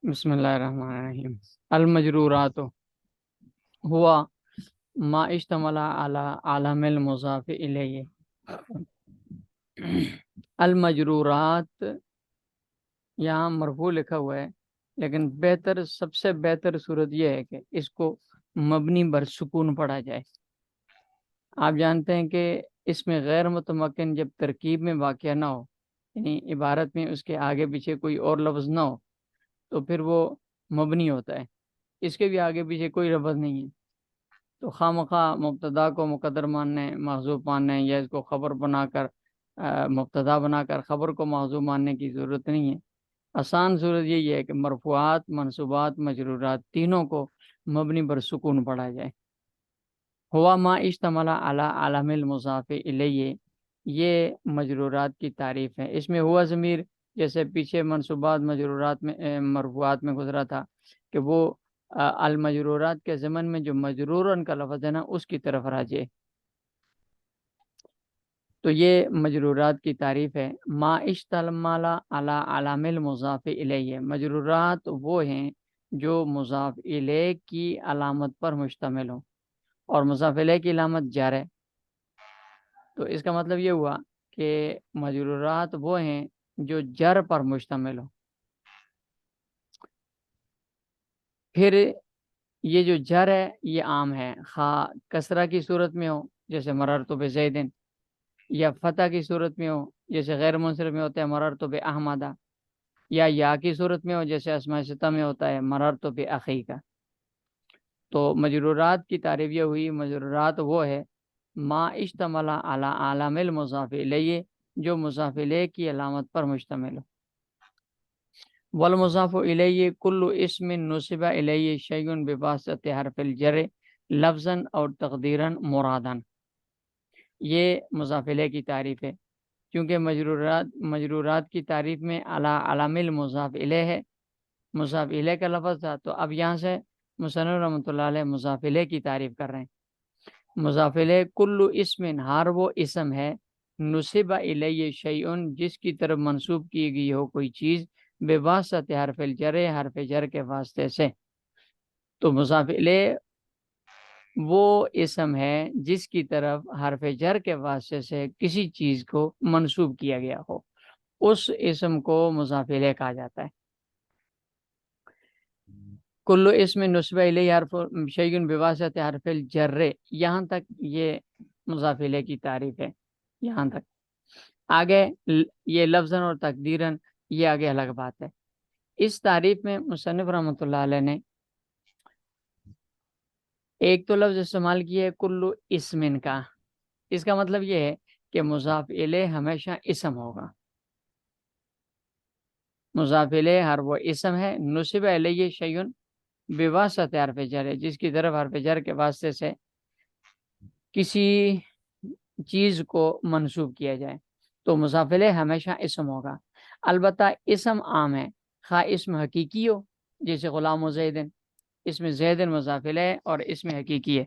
بسم اللہ الرحمن الرحیم۔ المجرورات ہوا ما اشتمل علی عالم المضاف الیہ۔ المجرورات یہاں مرفوع لکھا ہوا ہے، لیکن سب سے بہتر صورت یہ ہے کہ اس کو مبنی بر سکون پڑھا جائے۔ آپ جانتے ہیں کہ اس میں غیر متمکن جب ترکیب میں واقع نہ ہو، یعنی عبارت میں اس کے آگے پیچھے کوئی اور لفظ نہ ہو، تو پھر وہ مبنی ہوتا ہے۔ اس کے بھی آگے پیچھے کوئی لفظ نہیں ہے تو خواہ مخواہ مبتدا کو مقدر ماننے، محذوف ماننے، یا اس کو خبر بنا کر مبتدا بنا کر خبر کو محذوف ماننے کی ضرورت نہیں ہے۔ آسان صورت یہی ہے کہ مرفوعات، منصوبات، مجرورات تینوں کو مبنی بر سکون پڑھا جائے۔ ہوا ما اشتمل علی عالم المضاف الیہ، یہ مجرورات کی تعریف ہے۔ اس میں ہوا ضمیر جیسے پیچھے منصوبات، مجرورات میں مرفوعات میں گزرا تھا کہ وہ المجرورات کے ضمن میں جو مجرورن کا لفظ ہے نا، اس کی طرف راجع۔ تو یہ مجرورات کی تعریف ہے۔ ما اشتمل علی عالم المضاف الیہ، مجرورات وہ ہیں جو مضاف الیہ کی علامت پر مشتمل ہوں، اور مضاف الیہ کی علامت جر ہے۔ تو اس کا مطلب یہ ہوا کہ مجرورات وہ ہیں جو جر پر مشتمل ہوں۔ پھر یہ جو جر ہے یہ عام ہے، خواہ کسرہ کی صورت میں ہو جیسے مررت بزیدن، یا فتح کی صورت میں ہو جیسے غیر منصرف میں ہوتا ہے مررت باحمدہ، یا کی صورت میں ہو جیسے اسماء ستہ میں ہوتا ہے مررت باخیک۔ تو مجرورات کی تعریف یہ ہوئی، مجرورات وہ ہے ما اشتمل علی عالم المضاف الیہ، جو مضاف الیہ کی علامت پر مشتمل ہو۔ والمضاف الیہ کل اسم نسب الیہ شیء بواسطہ حرف الجر لفظا اور تقدیرا مرادا۔ یہ مضاف الیہ کی تعریف ہے۔ کیونکہ مجرورات کی تعریف میں علی عالم المضاف الیہ ہے، مضاف الیہ کا لفظ تھا، تو اب یہاں سے مصنف رحمۃ اللہ علیہ مضاف الیہ کی تعریف کر رہے ہیں۔ مضاف الیہ کل اسم، ہر وہ اسم ہے، نسب الیہ شیء، جس کی طرف منسوب کی گئی ہو کوئی چیز، بواسطہ حرف الجر، حرف جر کے واسطے سے۔ تو مضاف الیہ وہ اسم ہے جس کی طرف حرف جر کے واسطے سے کسی چیز کو منسوب کیا گیا ہو، اس اسم کو مضاف الیہ کہا جاتا ہے۔ کل اسم نسب الیہ حرف شیء بواسطہ حرف الجر، یہاں تک یہ مضاف الیہ کی تعریف ہے۔ یہاں تک آگے یہ لفظاً اور تقدیراً یہ آگے الگ بات ہے۔ اس تعریف میں مصنف رحمۃ اللہ علیہ نے ایک تو لفظ استعمال کیا ہے کل اسم کا، اس کا مطلب یہ ہے کہ مضاف الیہ ہمیشہ اسم ہوگا۔ مضاف الیہ ہر وہ اسم ہے، نسب الیہ شیء بواسطہ حرف جر، جس کی طرف حرف جر کے واسطے سے کسی چیز کو منسوب کیا جائے، تو مضاف الیہ ہمیشہ اسم ہوگا۔ البتہ اسم عام ہے، خواہ اسم حقیقی ہو جیسے غلام و زیدن، اسم زیدن مضاف الیہ اور اسم حقیقی ہے،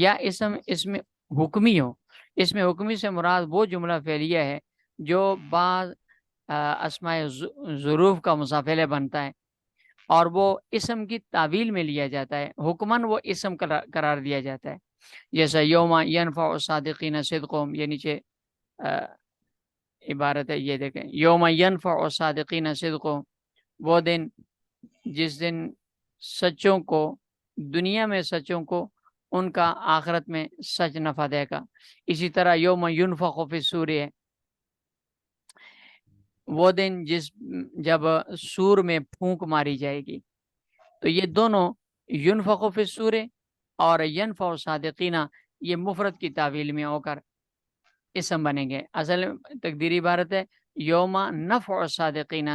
یا اسم حکمی ہو۔ اسم حکمی سے مراد وہ جملہ فعلیہ ہے جو بعض اسماء ظروف کا مضاف الیہ بنتا ہے اور وہ اسم کی تعویل میں لیا جاتا ہے، حکماً وہ اسم قرار دیا جاتا ہے، جیسا یوم ینفع الصادقین صدقہم، یہ نیچے عبارت ہے، یہ دیکھیں یوم ینفع الصادقین صدقہم، وہ دن جس دن سچوں کو، دنیا میں سچوں کو ان کا آخرت میں سچ نفع دے گا۔ اسی طرح یوم ینفخ فی الصور ہے، وہ دن جب سور میں پھونک ماری جائے گی۔ تو یہ دونوں ینفخ فی الصور اور ینفع الصادقین یہ مفرد کی تعویل میں ہو کر اسم بنیں گے۔ اصل تقدیری عبارت ہے یوم نفع الصادقین،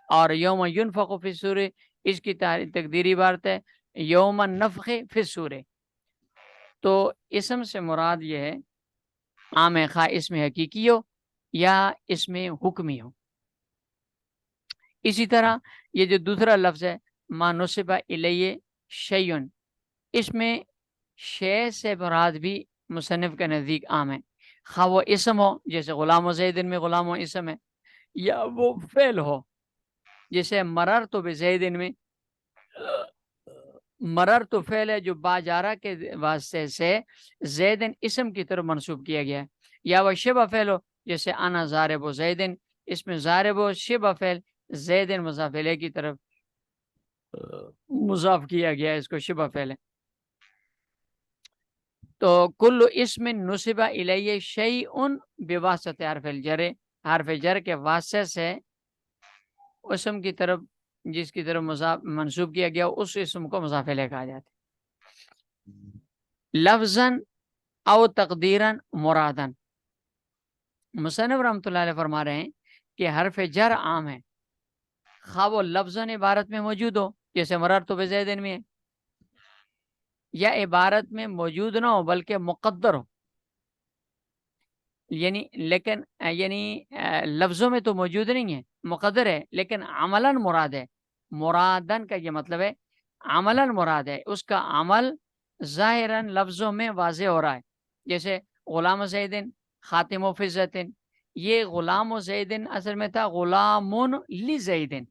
اور یوم ینفخ فی الصور اس کی تقدیری عبارت ہے یوم نفخ فی الصور۔ تو اسم سے مراد یہ ہے عام ہے، خواہ اسم حقیقی ہو یا اسم حکمی ہو۔ اسی طرح یہ جو دوسرا لفظ ہے ما نسب الیہ شیء، اس میں شے سے مراد بھی مصنف کے نزدیک عام ہے، خواہ وہ اسم ہو جیسے غلام و زیدن میں غلام و اسم ہے، یا وہ فعل ہو جیسے مررت بزید میں مررت فعل ہے جو باجارہ کے واسطے سے زیدن اسم کی طرف منسوب کیا گیا ہے، یا وہ شبہ فعل ہو جیسے انا ضارب زیدن، اس میں ضارب و شبہ فعل زیدن مضاف الیہ کی طرف مضاف کیا گیا ہے، اس کو شبہ فعل ہے۔ تو کل اسم نصب الیہ شیء بواسطہ حرف الجر، حرف جر کے واسطے سے اسم کی طرف جس کی طرف منسوب کیا گیا اس اسم کو مضاف الیہ کہا جاتا ہے۔ لفظاً او تقدیراً مرادن، مصنف رحمۃ اللہ علیہ فرما رہے ہیں کہ حرف جر عام ہے، خواہ وہ لفظاً عبارت میں موجود ہو جیسے مررت بزیدن میں ہے، یا عبارت میں موجود نہ ہو بلکہ مقدر ہو، لیکن لفظوں میں تو موجود نہیں ہے، مقدر ہے، لیکن عملاً مراد ہے۔ مرادن کا یہ مطلب ہے عملاً مراد ہے، اس کا عمل ظاہراً لفظوں میں واضح ہو رہا ہے، جیسے غلام زیدن خاتم و فزتن، یہ غلام و زیدن اصل میں تھا غلام لزیدن،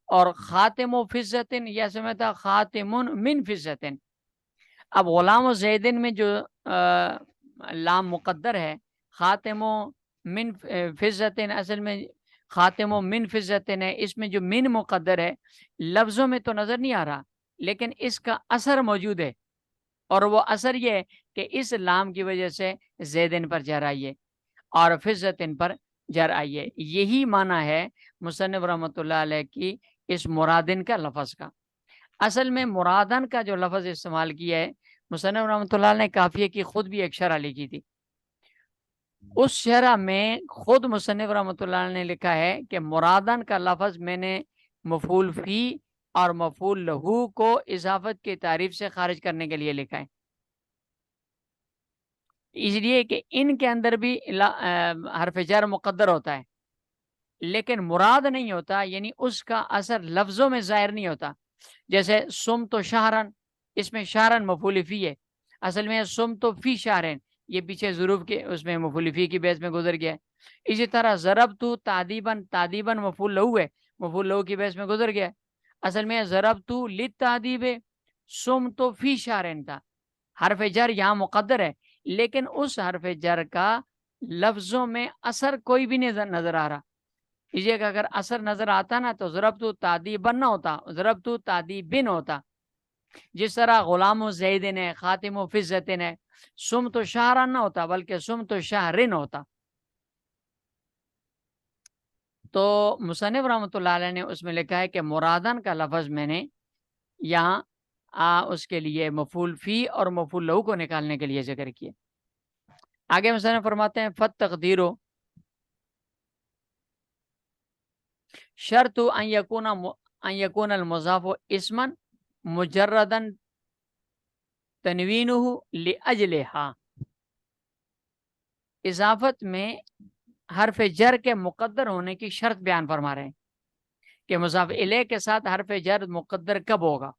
اور خاتم و فزتن یہ اصل میں تھا خاتم من فزتن۔ اب غلام و زیدن میں جو لام مقدر ہے، خاتم و من فزتن اصل میں خاتم و من فزتن ہے، اس میں جو من مقدر ہے لفظوں میں تو نظر نہیں آ رہا، لیکن اس کا اثر موجود ہے، اور وہ اثر یہ ہے کہ اس لام کی وجہ سے زیدن پر جر آئی ہے اور فزتن پر جر آئی ہے۔ یہی معنی ہے مصنف رحمۃ اللہ علیہ کی اس مرادن کا لفظ کا۔ اصل میں مرادن کا جو لفظ استعمال کیا ہے مصنف رحمۃ اللہ علیہ نے کافیہ کی خود بھی ایک شرح لکھی تھی، اس شرح میں خود مصنف رحمۃ اللہ علیہ نے لکھا ہے کہ مرادن کا لفظ میں نے مفعول فی اور مفعول لہو کو اضافت کی تعریف سے خارج کرنے کے لیے لکھا ہے، اس لیے کہ ان کے اندر بھی حرف جر مقدر ہوتا ہے لیکن مراد نہیں ہوتا، یعنی اس کا اثر لفظوں میں ظاہر نہیں ہوتا۔ جیسے سم تو شہرن، اس میں شہرن مفعول فی ہے، اصل میں سم تو فی شہرن، یہ پیچھے ظروف کے اس میں مفعول فی کی بیس میں گزر گیا ہے۔ اسی طرح ضرب تو تعدیبن، تعدیبن مفعول لہو ہے، مفعول لہو کی بیس میں گزر گیا ہے، اصل میں ضرب تو للتعدیب، سم تو فی شہرن تھا۔ حرف جر یہاں مقدر ہے لیکن اس حرف جر کا لفظوں میں اثر کوئی بھی نہیں نظر آ رہا، کہ اگر اثر نظر آتا نا تو ضربت تعدیبن نہ ہوتا، ضربت تعدیبن ہوتا۔ جس طرح غلام و زیدن ہے، خاتم و فزتن ہے، سم تو شہرن نہ ہوتا بلکہ سم تو شہرن ہوتا۔ تو مصنف رحمۃ اللہ علیہ نے اس میں لکھا ہے کہ مرادن کا لفظ میں نے یہاں اس کے لیے مفعول فی اور مفعول لہو کو نکالنے کے لیے ذکر کیا۔ آگے مصنف فرماتے ہیں فتقدیرو شرط ان یکون المضاف اسما مجردا تنوینہ لاجلھا، اضافت میں حرف جر کے مقدر ہونے کی شرط بیان فرما رہے ہیں کہ مضاف الیہ کے ساتھ حرف جر مقدر کب ہوگا،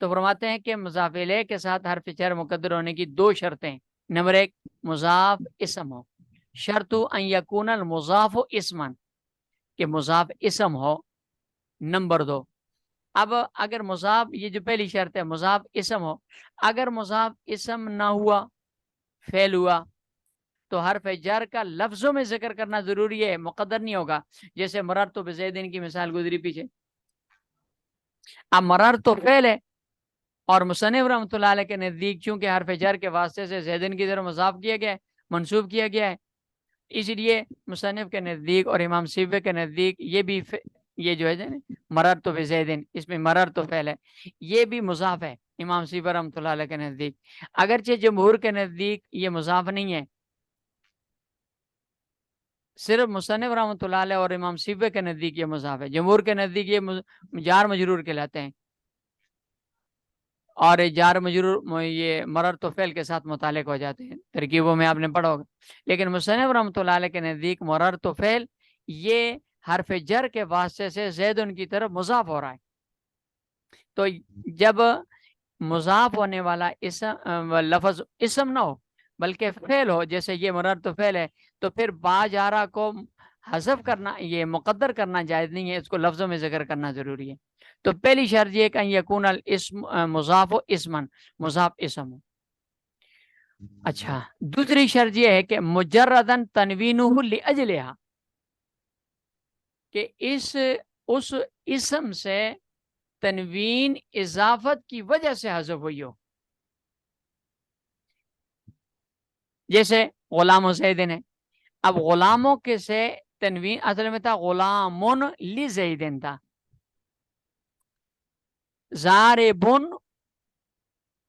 تو فرماتے ہیں کہ مضاف الیہ کے ساتھ حرف جر مقدر ہونے کی دو شرطیں۔ نمبر ایک مضاف اسم ہو، شرط ان یکون المضاف اسما، کہ مضاف اسم ہو۔ نمبر دو، اب اگر مضاف، یہ جو پہلی شرط ہے مضاف اسم ہو، اگر مضاف اسم نہ ہوا، فعل ہوا، تو حرف جر کا لفظوں میں ذکر کرنا ضروری ہے، مقدر نہیں ہوگا، جیسے مررت بزیدن کی مثال گزری پیچھے۔ اب مررت فعل ہے اور مصنف رحمۃ اللہ علیہ کے نزدیک چونکہ حرف جر کے واسطے سے زیدن کی طرف مضاف کیا گیا ہے، منسوب کیا گیا ہے، اس لیے مصنف کے نزدیک اور امام سیبوی کے نزدیک یہ جو ہے مررت بزیدن، اس میں مررت فعل ہے، یہ بھی مضاف ہے امام سیبوی رحمۃ اللہ علیہ کے نزدیک، اگرچہ جمہور کے نزدیک یہ مضاف نہیں ہے، صرف مصنف رحمۃ اللہ علیہ اور امام سیبوی کے نزدیک یہ مضاف ہے، جمہور کے نزدیک یہ جار مجرور کہلاتے ہیں، اور جار مجرور یہ مررت فعل کے ساتھ متعلق ہو جاتے ہیں، ترکیبوں میں آپ نے پڑھا ہوگا، لیکن مصنف رحمۃ اللہ علیہ کے نزدیک مررت فعل یہ حرف جر کے واسطے سے زید ان کی طرف مضاف ہو رہا ہے، تو جب مضاف ہونے والا لفظ اسم نہ ہو بلکہ فعل ہو، جیسے یہ مررت فعل ہے، تو پھر با جارہ کو حذف کرنا، یہ مقدر کرنا جائز نہیں ہے، اس کو لفظوں میں ذکر کرنا ضروری ہے. تو پہلی شرط یہ کہ ان یکون الاسم مضاف و اسمن، مضاف اسم ہو. اچھا، دوسری شرط یہ ہے کہ مجردن تنوینہ لاجلہا، کہ اس اسم سے تنوین اضافت کی وجہ سے حذف ہوئی ہو. جیسے غلام و زیدن ہے، اب غلاموں کے سے تنوین اصل میں تھا غلامن لزیدن تھا، زاربن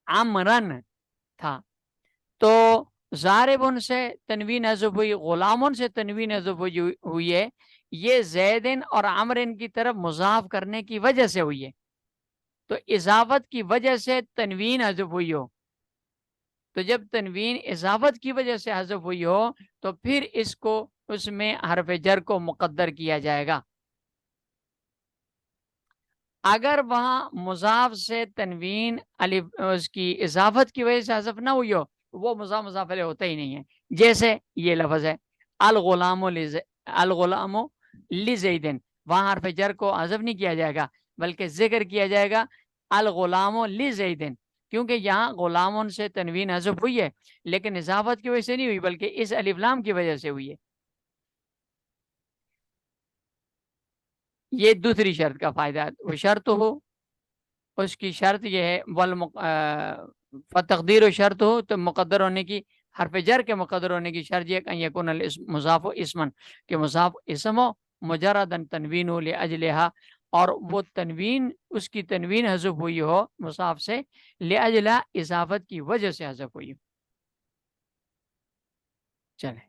عمرن تھا. تو زاربن سے تنوین حذف ہوئی، غلامن سے تنوین حذف ہوئی ہے، یہ زیدن اور عمرن کی طرف مضاف کرنے کی وجہ سے ہوئی ہے. تو اضافت کی وجہ سے تنوین حذف ہوئی ہو، تو جب تنوین اضافت کی وجہ سے حذف ہوئی ہو تو پھر اس میں حرف جر کو مقدر کیا جائے گا. اگر وہاں مضاف سے تنوین اس کی اضافت کی وجہ سے حذف نہ ہوئی ہو، وہ مضاف علیہ ہوتا ہی نہیں ہے. جیسے یہ لفظ ہے الغلام لزیدن، وہاں حرف جر کو حذف نہیں کیا جائے گا بلکہ ذکر کیا جائے گا الغلام لزیدن، کیونکہ یہاں غلامون سے تنوین حذف ہوئی ہے لیکن اضافت کی وجہ سے نہیں ہوئی بلکہ اس الف لام کی وجہ سے ہوئی ہے. یہ دوسری شرط کا فائدہ ہے. وہ شرط ہو، اس کی شرط یہ ہے تقدیر و شرط ہو تو مقدر ہونے کی، حرف جر کے مقدر ہونے کی شرط یہ کہ یکون مضاف و اسمن، کہ مضاف اسم ہو مجردن تنوین ہو لاجلہا، اور وہ تنوین اس کی تنوین حذف ہوئی ہو مضاف سے لاجلہ اضافت کی وجہ سے حذف ہوئی ہو. چلیں